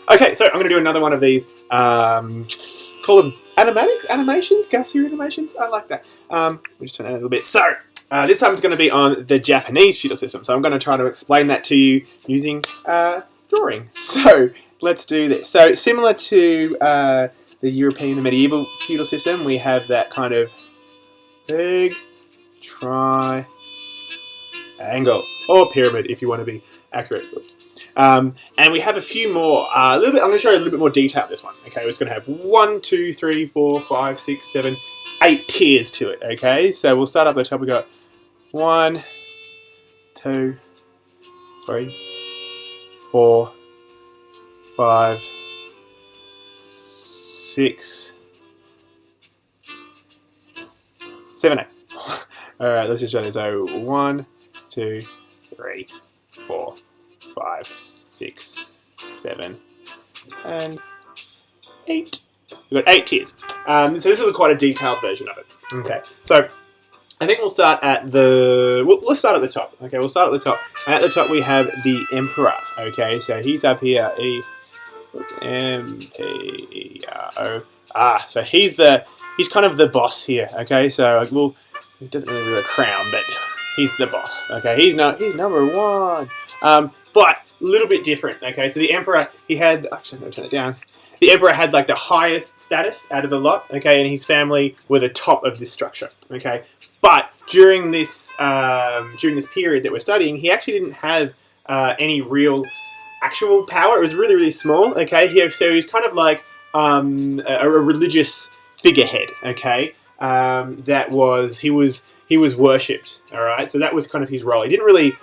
Okay, so I'm going to do another one of these. Call them animations, Garcia animations. I like that. We'll just turn that a little bit. So this time it's going to be on the Japanese feudal system. So I'm going to try to explain that to you using drawing. So let's do this. So similar to the European, the medieval feudal system, we have that kind of big triangle or pyramid, if you want to be accurate. Oops. And we have a few more. I'm going to show you a little bit more detail. This one. Okay, it's going to have 1, 2, 3, 4, 5, 6, 7, 8 tiers to it. Okay, so we'll start up at the top. We got 1, 2, 3, 4, 5, 6, 7, 8. All right, let's just show this. So 1, 2, 3, 4, 5, 6, 7, and 8. We've got 8 tiers. So this is quite a detailed version of it. Okay, so I think we'll start at the. Let's start at the top. Okay, we'll start at the top. And at the top we have the Emperor. Okay, so he's up here. E-M-P-E-R-O. So he's kind of the boss here. Okay, so he doesn't really wear a crown, but he's the boss. Okay, he's number 1. But a little bit different. Okay, so the Emperor, he had. Actually, I'm going to turn it down. The Emperor had like the highest status out of the lot. Okay, and his family were the top of this structure. Okay, but during this period that we're studying, he actually didn't have any real actual power. It was really, really small. Okay, so he was kind of like a religious figurehead. Okay, he was worshipped. All right, so that was kind of his role. He didn't really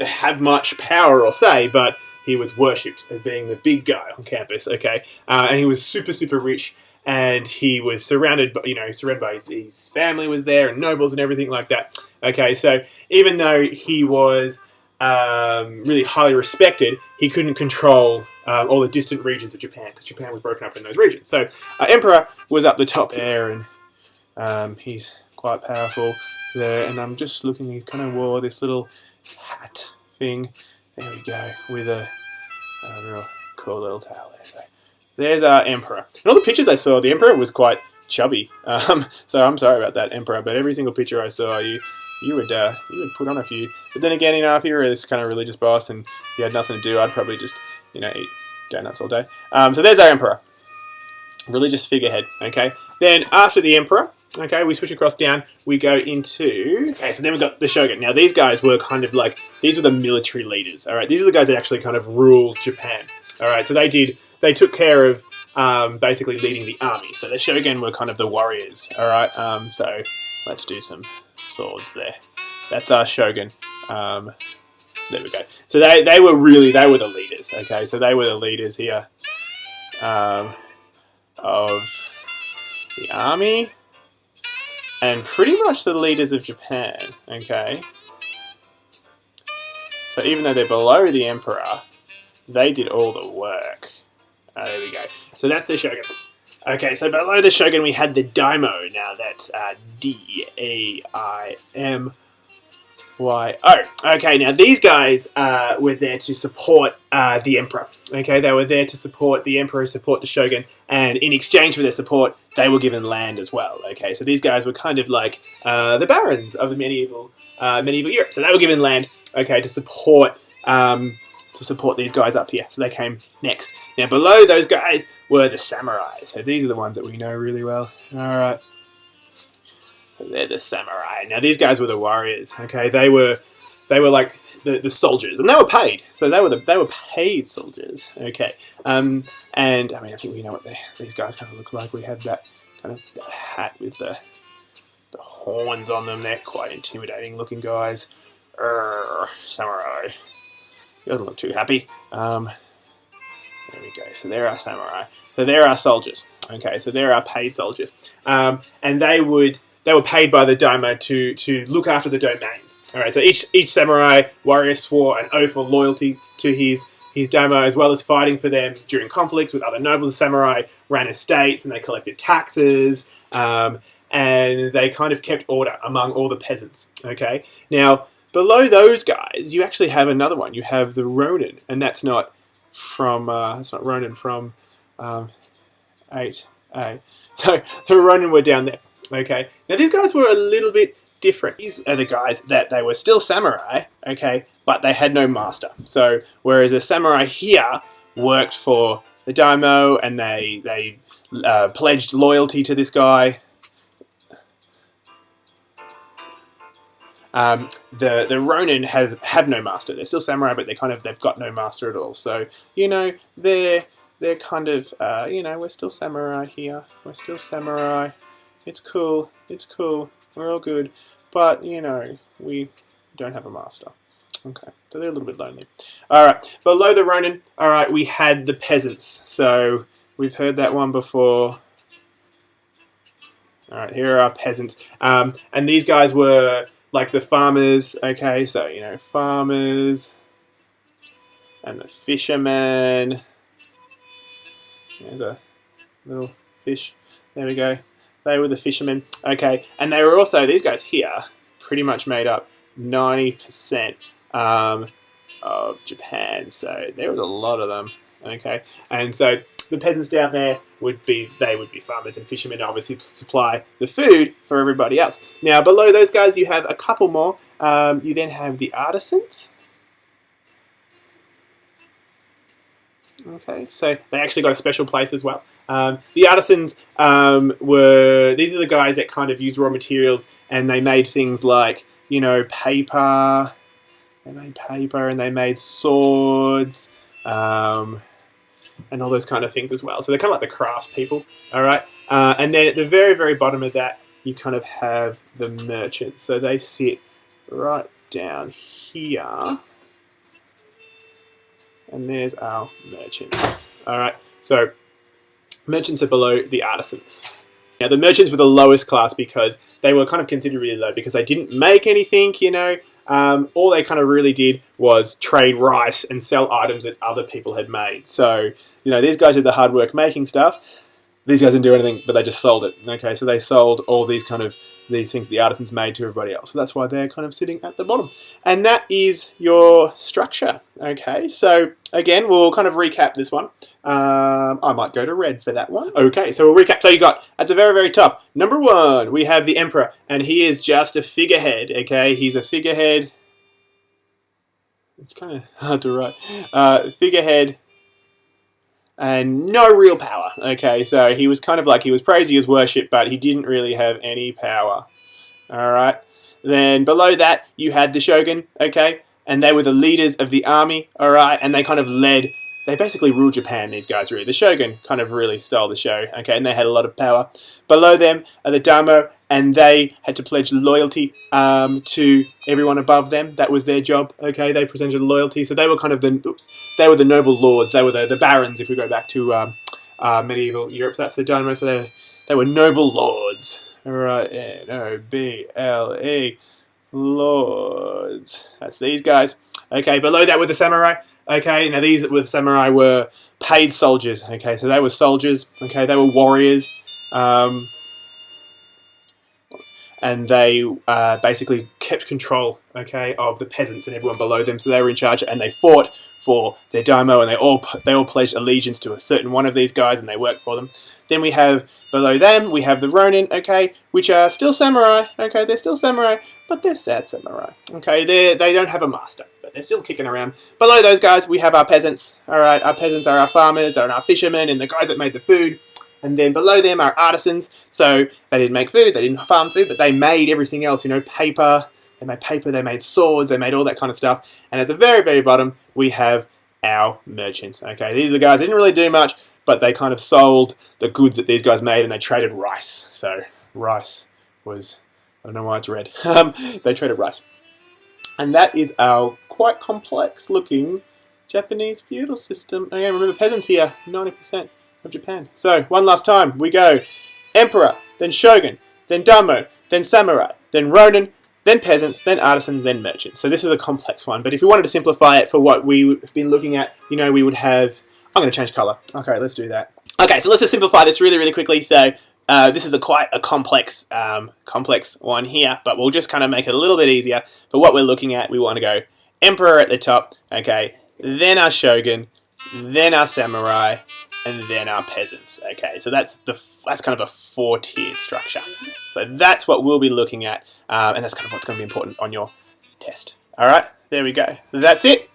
have much power or say, but he was worshipped as being the big guy on campus. Okay, and he was super, super rich, and he was surrounded by his family was there and nobles and everything like that. Okay, so even though he was really highly respected, he couldn't control all the distant regions of Japan because Japan was broken up in those regions. So Emperor was up the top there, and he's quite powerful there. And I'm just looking, he kind of wore this little hat thing. There we go, with a real cool little towel there. So there's our Emperor. And all the pictures I saw, the Emperor was quite chubby. So I'm sorry about that, Emperor. But every single picture I saw, you would put on a few. But then again, if you were this kind of religious boss and you had nothing to do, I'd probably just eat donuts all day. So there's our Emperor, religious figurehead. Okay. Then after the Emperor, okay, we switch across down. We go into. Okay, so then we've got the Shogun. Now these guys were kind of like these were the military leaders. All right, these are the guys that actually kind of ruled Japan. All right, so they took care of basically leading the army. So the Shogun were kind of the warriors. All right, so let's do some swords there. That's our Shogun. There we go. So they were the leaders. Okay, so they were the leaders here of the army and pretty much the leaders of Japan. Okay, so even though they're below the Emperor, they did all the work. There we go. So that's the Shogun. Okay, so below the Shogun we had the Daimyo. Now that's D-A-I-M-Y-O. Okay, now these guys were there to support the Emperor. Okay, they were there to support the Emperor, support the Shogun, and in exchange for their support, they were given land as well. Okay, so these guys were kind of like the barons of the medieval Europe. So they were given land, okay, to support these guys up here. So they came next. Now below those guys were the samurai. So these are the ones that we know really well. All right. They're the samurai. Now these guys were the warriors. Okay, they were like the soldiers, and they were paid. So they were paid soldiers. Okay, and I mean I think we know what these guys kind of look like. We have that kind of that hat with the horns on them. They're quite intimidating looking guys. Samurai. He doesn't look too happy. There we go. So there are samurai. So there are soldiers. Okay, so there are paid soldiers, and they were paid by the Daimyo to look after the domains. All right, so each samurai warrior swore an oath of loyalty to his Daimyo, as well as fighting for them during conflicts with other nobles. The samurai ran estates and they collected taxes, and they kind of kept order among all the peasants. Okay, now below those guys, you actually have another one. You have the Ronin, and that's not from it's not Ronin, from 8A. So the Ronin were down there. Okay, now these guys were a little bit different. These are the guys that they were still samurai, okay, but they had no master. So whereas a samurai here worked for the daimyo and they pledged loyalty to this guy. The Ronin have no master. They're still samurai, but they've got no master at all. So they're kind of we're still samurai here. We're still samurai. It's cool. It's cool. We're all good, but we don't have a master. Okay, so they're a little bit lonely. All right, below the Ronin, all right, we had the peasants. So we've heard that one before. All right, here are our peasants, and these guys were like the farmers. Okay, so farmers and the fishermen. There's a little fish. There we go. They were the fishermen. Okay, and they were also, these guys here pretty much made up 90% of Japan. So there was a lot of them. Okay, and so the peasants down there would be farmers and fishermen, obviously supply the food for everybody else. Now below those guys you have a couple more. You then have the artisans. Okay, so they actually got a special place as well. The artisans these are the guys that kind of use raw materials, and they made things like, paper. They made paper and they made swords, and all those kind of things as well. So they're kind of like the crafts people, all right? And then at the very, very bottom of that, you kind of have the merchants. So they sit right down here. And there's our merchants. All right, so merchants are below the artisans. Now, the merchants were the lowest class because they were kind of considered really low because they didn't make anything, all they kind of really did was trade rice and sell items that other people had made. So, these guys did the hard work making stuff. These guys didn't do anything, but they just sold it. Okay, so they sold all these things the artisans made to everybody else. So that's why they're kind of sitting at the bottom. And that is your structure. Okay, so again, we'll kind of recap this one. I might go to red for that one. Okay, so we'll recap. So you got at the very, very top, number 1, we have the emperor, and he is just a figurehead. Okay, he's a figurehead. It's kind of hard to write. Figurehead. And no real power. Okay, so he was kind of like, he was praised, he was worshipped, but he didn't really have any power. Alright, then below that you had the Shogun, okay, and they were the leaders of the army, alright, and they kind of they basically ruled Japan, these guys really. The Shogun kind of really stole the show, okay, and they had a lot of power. Below them are the daimyo, and they had to pledge loyalty to everyone above them. That was their job, okay, they presented loyalty, so they were kind of they were the noble lords, they were the barons, if we go back to medieval Europe. So that's the daimyo, so they were noble lords. Alright, N-O-B-L-E, lords. That's these guys. Okay, below that were the samurai. Okay, now these with samurai were paid soldiers. Okay, so they were soldiers. Okay, they were warriors. And they basically kept control, okay, of the peasants and everyone below them. So they were in charge, and they fought for their daimyo, and they all pledged allegiance to a certain one of these guys, and they worked for them. Then we have below them, we have the Ronin, okay, which are still samurai. Okay, they're still samurai, but they're sad samurai. Okay, they don't have a master, but they're still kicking around. Below those guys, we have our peasants. All right, our peasants are our farmers, and our fishermen, and the guys that made the food. And then below them are artisans. So they didn't make food, they didn't farm food, but they made everything else, paper. They made paper, they made swords, they made all that kind of stuff. And at the very, very bottom, we have our merchants. Okay, these are the guys that didn't really do much, but they kind of sold the goods that these guys made, and they traded rice. So rice was, I don't know why it's red. They traded rice. And that is our quite complex looking Japanese feudal system. Again, remember, peasants here, 90% of Japan. So, one last time, we go emperor, then shogun, then daimyo, then samurai, then ronin, then peasants, then artisans, then merchants. So this is a complex one, but if we wanted to simplify it for what we've been looking at, we would have, I'm going to change colour. Okay, let's do that. Okay, so let's just simplify this really, really quickly. So, this is quite a complex one here, but we'll just kind of make it a little bit easier. For what we're looking at, we want to go emperor at the top, okay, then our shogun, then our samurai, and then our peasants. Okay, so that's kind of a 4-tiered structure. So that's what we'll be looking at, and that's kind of what's going to be important on your test. All right, there we go. That's it.